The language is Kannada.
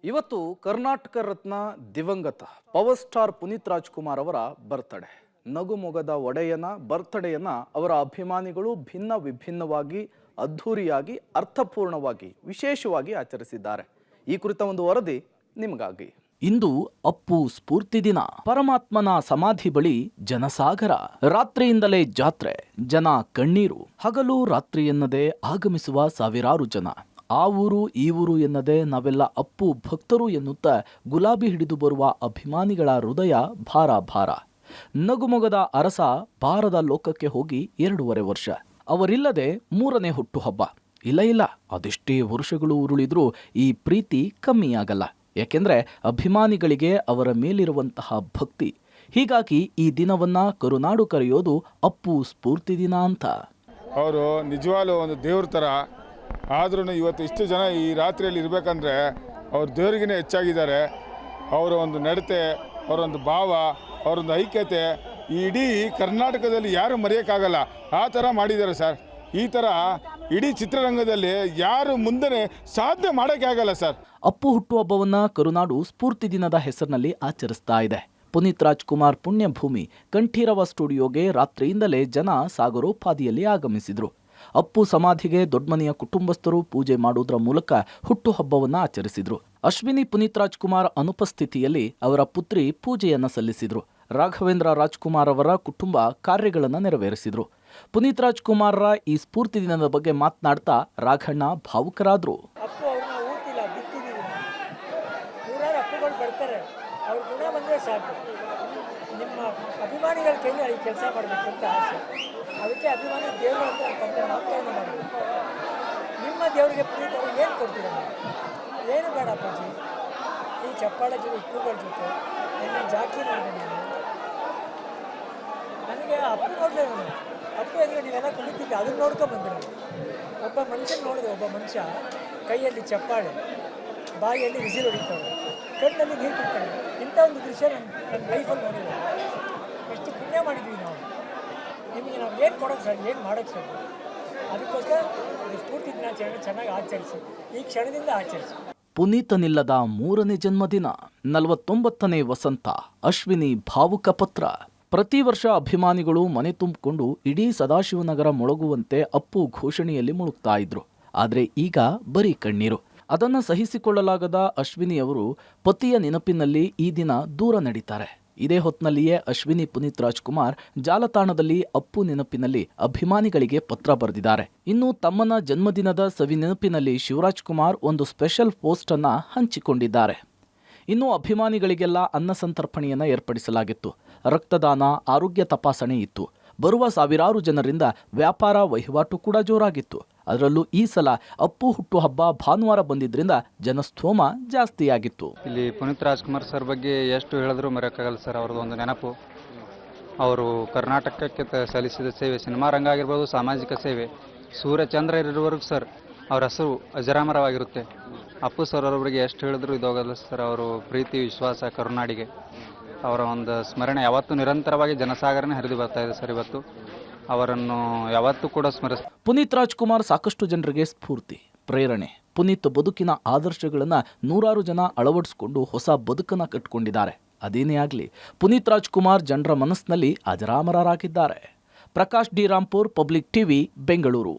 ಇವತ್ತು ಕರ್ನಾಟಕ ರತ್ನ ದಿವಂಗತ ಪವರ್ ಸ್ಟಾರ್ ಪುನೀತ್ ರಾಜ್ಕುಮಾರ್ ಅವರ ಬರ್ತ್ಡೇ. ನಗುಮೊಗದ ಒಡೆಯನ ಬರ್ತ್ಡೇಯನ್ನ ಅವರ ಅಭಿಮಾನಿಗಳು ಭಿನ್ನ ವಿಭಿನ್ನವಾಗಿ ಅದ್ಧೂರಿಯಾಗಿ ಅರ್ಥಪೂರ್ಣವಾಗಿ ವಿಶೇಷವಾಗಿ ಆಚರಿಸಿದ್ದಾರೆ. ಈ ಕುರಿತ ಒಂದು ವರದಿ ನಿಮಗಾಗಿ. ಇಂದು ಅಪ್ಪು ಸ್ಫೂರ್ತಿ ದಿನ. ಪರಮಾತ್ಮನ ಸಮಾಧಿ ಬಳಿ ಜನಸಾಗರ. ರಾತ್ರಿಯಿಂದಲೇ ಜಾತ್ರೆ, ಜನ ಕಣ್ಣೀರು. ಹಗಲು ರಾತ್ರಿ ಎನ್ನದೆ ಆಗಮಿಸುವ ಸಾವಿರಾರು ಜನ. ಆ ಊರು ಈ ಊರು ಎನ್ನದೆ ನಾವೆಲ್ಲ ಅಪ್ಪು ಭಕ್ತರು ಎನ್ನುತ್ತಾ ಗುಲಾಬಿ ಹಿಡಿದು ಬರುವ ಅಭಿಮಾನಿಗಳ ಹೃದಯ ಭಾರ ಭಾರ. ನಗುಮೊಗದ ಅರಸ ಭಾರದ ಲೋಕಕ್ಕೆ ಹೋಗಿ 2.5 ವರ್ಷ. ಅವರಿಲ್ಲದೆ 3ನೇ ಹುಟ್ಟುಹಬ್ಬ. ಇಲ್ಲ, ಅದೆಷ್ಟೇ ವರ್ಷಗಳು ಉರುಳಿದ್ರೂ ಈ ಪ್ರೀತಿ ಕಮ್ಮಿಯಾಗಲ್ಲ. ಯಾಕೆಂದ್ರೆ ಅಭಿಮಾನಿಗಳಿಗೆ ಅವರ ಮೇಲಿರುವಂತಹ ಭಕ್ತಿ. ಹೀಗಾಗಿ ಈ ದಿನವನ್ನ ಕರುನಾಡು ಕರೆಯೋದು ಅಪ್ಪು ಸ್ಫೂರ್ತಿ ದಿನ ಅಂತ. ಅವರು ನಿಜವಾಗ್ಲೂ ಒಂದು ದೇವ್ರ ಥರ. ಆದ್ರೂ ಇವತ್ತು ಇಷ್ಟು ಜನ ಈ ರಾತ್ರಿಯಲ್ಲಿ ಇರಬೇಕಂದ್ರೆ ಅವ್ರ ದೇವರಿಗಿನೇ ಹೆಚ್ಚಾಗಿದ್ದಾರೆ. ಅವರ ಒಂದು ನಡತೆ, ಅವರೊಂದು ಭಾವ, ಅವರೊಂದು ಐಕ್ಯತೆ ಈ ಇಡೀ ಕರ್ನಾಟಕದಲ್ಲಿ ಯಾರು ಮರೆಯೋಕ್ಕಾಗಲ್ಲ. ಆ ಥರ ಮಾಡಿದ್ದಾರೆ ಸರ್. ಈ ಥರ ಇಡೀ ಚಿತ್ರರಂಗದಲ್ಲಿ ಯಾರು ಮುಂದೆ ಸಾಧನೆ ಮಾಡೋಕ್ಕೆ ಆಗಲ್ಲ ಸರ್. ಅಪ್ಪು ಹುಟ್ಟುಹಬ್ಬವನ್ನ ಕರುನಾಡು ಸ್ಫೂರ್ತಿ ದಿನದ ಹೆಸರಿನಲ್ಲಿ ಆಚರಿಸ್ತಾ ಇದೆ. ಪುನೀತ್ ರಾಜ್ಕುಮಾರ್ ಪುಣ್ಯಭೂಮಿ ಕಂಠೀರವ ಸ್ಟುಡಿಯೋಗೆ ರಾತ್ರಿಯಿಂದಲೇ ಜನ ಸಾಗರೋಪಾದಿಯಲ್ಲಿ ಆಗಮಿಸಿದ್ರು. ಅಪ್ಪು ಸಮಾಧಿಗೆ ದೊಡ್ಡಮನೆಯ ಕುಟುಂಬಸ್ಥರು ಪೂಜೆ ಮಾಡುವುದರ ಮೂಲಕ ಹುಟ್ಟುಹಬ್ಬವನ್ನ ಆಚರಿಸಿದ್ರು. ಅಶ್ವಿನಿ ಪುನೀತ್ ರಾಜ್ಕುಮಾರ್ ಅನುಪಸ್ಥಿತಿಯಲ್ಲಿ ಅವರ ಪುತ್ರಿ ಪೂಜೆಯನ್ನ ಸಲ್ಲಿಸಿದ್ರು. ರಾಘವೇಂದ್ರ ರಾಜ್ಕುಮಾರ್ ಅವರ ಕುಟುಂಬ ಕಾರ್ಯಗಳನ್ನು ನೆರವೇರಿಸಿದ್ರು. ಪುನೀತ್ ರಾಜ್ಕುಮಾರ್ರ ಈ ಸ್ಫೂರ್ತಿ ದಿನದ ಬಗ್ಗೆ ಮಾತನಾಡ್ತಾ ರಾಘಣ್ಣ ಭಾವುಕರಾದ್ರು. ನಿಮ್ಮ ಅಭಿಮಾನಿಗಳ ಕೈಲಿ ಅಲ್ಲಿ ಕೆಲಸ ಮಾಡಬೇಕಂತ ಆಸೆ. ಅದಕ್ಕೆ ಅಭಿಮಾನಿ ದೇವರಂತ ತಂದೆ ನಾಮಕರಣ ಮಾಡಬೇಕು. ನಿಮ್ಮ ದೇವರಿಗೆ ಪುನೀತ್ ಅವ್ರಿಗೆ ಏನು ಕೊಡ್ತೀರ? ಏನು ಬೇಡ ಅಪ್ಪಾಜಿ. ಈ ಚಪ್ಪಾಳೆ ಜೊತೆ ಕೂಗಳ ಜೊತೆ ನಿನ್ನೆ ಜಾಕಿ ನೋಡಿದೆ ನಾನು. ನನಗೆ ಅಪ್ಪು ನೋಡಿದೆ. ನಾನು ಅಪ್ಪು ಅಂದರೆ ನೀವೆಲ್ಲ ಕುಳಿತಿದ್ದೆ, ಅದನ್ನು ನೋಡ್ಕೊಂಡು ಬಂದಿರೋ. ಒಬ್ಬ ಮನುಷ್ಯನ ನೋಡಿದೆ. ಒಬ್ಬ ಮನುಷ್ಯ ಕೈಯಲ್ಲಿ ಚಪ್ಪಾಳೆ, ಬಾಯಿಯಲ್ಲಿ ವಿಸಿಲ್ ಹೊಡಿತಾರೆ, ಕಣ್ಣಲ್ಲಿ ನೀರು ಕುಡ್ತಾರೆ. ಇಂಥ ಒಂದು ದೃಶ್ಯ ನನ್ನ ಲೈಫಲ್ಲಿ ನೋಡಿದೆ. ಎಷ್ಟು ಪುಣ್ಯ ಮಾಡಿದ್ವಿ ನಾವು. ನಿಮಗೆ ನಾವು ಏನು ಕೊಡೋದು ಸರ್, ಏನು ಮಾಡೋಕ್ಕೆ ಸರ್? ಅದಕ್ಕೋಸ್ಕರ ಇದು ಸ್ಫೂರ್ತಿ ದಿನಾಚರಣೆ ಚೆನ್ನಾಗಿ ಆಚರಿಸಿ, ಈ ಕ್ಷಣದಿಂದ ಆಚರಿಸಿ. ಪುನೀತನಿಲ್ಲದ 3ನೇ ಜನ್ಮದಿನ, 49ನೇ ವಸಂತ. ಅಶ್ವಿನಿ ಭಾವುಕ ಪತ್ರ. ಪ್ರತಿ ವರ್ಷ ಅಭಿಮಾನಿಗಳು ಮನೆ ತುಂಬಿಕೊಂಡು ಇಡೀ ಸದಾಶಿವನಗರ ಮೊಳಗುವಂತೆ ಅಪ್ಪು ಘೋಷಣೆಯಲ್ಲಿ ಮುಳುಗ್ತಾ ಇದ್ರು. ಆದರೆ ಈಗ ಬರೀ ಕಣ್ಣೀರು. ಅದನ್ನು ಸಹಿಸಿಕೊಳ್ಳಲಾಗದ ಅಶ್ವಿನಿಯವರು ಪತಿಯ ನೆನಪಿನಲ್ಲಿ ಈ ದಿನ ದೂರ ನಡೀತಾರೆ. ಇದೇ ಹೊತ್ತಿನಲ್ಲಿಯೇ ಅಶ್ವಿನಿ ಪುನೀತ್ ರಾಜ್ಕುಮಾರ್ ಜಾಲತಾಣದಲ್ಲಿ ಅಪ್ಪು ನೆನಪಿನಲ್ಲಿ ಅಭಿಮಾನಿಗಳಿಗೆ ಪತ್ರ ಬರೆದಿದ್ದಾರೆ. ಇನ್ನು ತಮ್ಮನ ಜನ್ಮದಿನದ ಸವಿ ನೆನಪಿನಲ್ಲಿ ಶಿವರಾಜ್ ಕುಮಾರ್ ಒಂದು ಸ್ಪೆಷಲ್ ಪೋಸ್ಟ್ ಅನ್ನ ಹಂಚಿಕೊಂಡಿದ್ದಾರೆ. ಇನ್ನು ಅಭಿಮಾನಿಗಳಿಗೆಲ್ಲ ಅನ್ನ ಸಂತರ್ಪಣೆಯನ್ನ ಏರ್ಪಡಿಸಲಾಗಿತ್ತು. ರಕ್ತದಾನ, ಆರೋಗ್ಯ ತಪಾಸಣೆ ಇತ್ತು. ಬರುವ ಸಾವಿರಾರು ಜನರಿಂದ ವ್ಯಾಪಾರ ವಹಿವಾಟು ಕೂಡ ಜೋರಾಗಿತ್ತು. ಅದರಲ್ಲೂ ಈ ಸಲ ಅಪ್ಪು ಹುಟ್ಟುಹಬ್ಬ ಭಾನುವಾರ ಬಂದಿದ್ರಿಂದ ಜನಸ್ತೋಮ ಜಾಸ್ತಿಯಾಗಿತ್ತು. ಇಲ್ಲಿ ಪುನೀತ್ ರಾಜ್ಕುಮಾರ್ ಸರ್ ಬಗ್ಗೆ ಎಷ್ಟು ಹೇಳಿದ್ರು ಮರೆಯೋಕ್ಕಾಗಲ್ಲ ಸರ್. ಅವ್ರದ್ದು ಒಂದು ನೆನಪು. ಅವರು ಕರ್ನಾಟಕಕ್ಕೆ ಸಲ್ಲಿಸಿದ ಸೇವೆ, ಸಿನಿಮಾ ರಂಗ ಆಗಿರ್ಬೋದು, ಸಾಮಾಜಿಕ ಸೇವೆ, ಸೂರ್ಯಚಂದ್ರ ಇರುವವರೆಗೂ ಸರ್ ಅವರ ಹೆಸರು ಅಜರಾಮರವಾಗಿರುತ್ತೆ. ಅಪ್ಪು ಸರ್ ಅವರೊಬ್ಬರಿಗೆ ಎಷ್ಟು ಹೇಳಿದ್ರು ಇದೋಗಲ್ಲ ಸರ್. ಅವರು ಪ್ರೀತಿ, ವಿಶ್ವಾಸ ಕರುನಾಡಿಗೆ ಅವರ ಒಂದು ಸ್ಮರಣೆ ಯಾವತ್ತೂ ನಿರಂತರವಾಗಿ ಜನಸಾಗರನೇ ಹರಿದು ಬರ್ತಾ ಇದೆ ಸರ್. ಇವತ್ತು ಅವರನ್ನು ಯಾವತ್ತೂ ಕೂಡ ಪುನೀತ್ ರಾಜ್ಕುಮಾರ್ ಸಾಕಷ್ಟು ಜನರಿಗೆ ಸ್ಫೂರ್ತಿ, ಪ್ರೇರಣೆ. ಪುನೀತ್ ಬದುಕಿನ ಆದರ್ಶಗಳನ್ನು ನೂರಾರು ಜನ ಅಳವಡಿಸಿಕೊಂಡು ಹೊಸ ಬದುಕನ್ನ ಕಟ್ಟಿಕೊಂಡಿದ್ದಾರೆ. ಅದೇನೇ ಆಗಲಿ, ಪುನೀತ್ ರಾಜ್ಕುಮಾರ್ ಜನರ ಮನಸ್ಸಿನಲ್ಲಿ ಅಜರಾಮರರಾಗಿದ್ದಾರೆ. Prakash D Rampur, public TV, Bengaluru.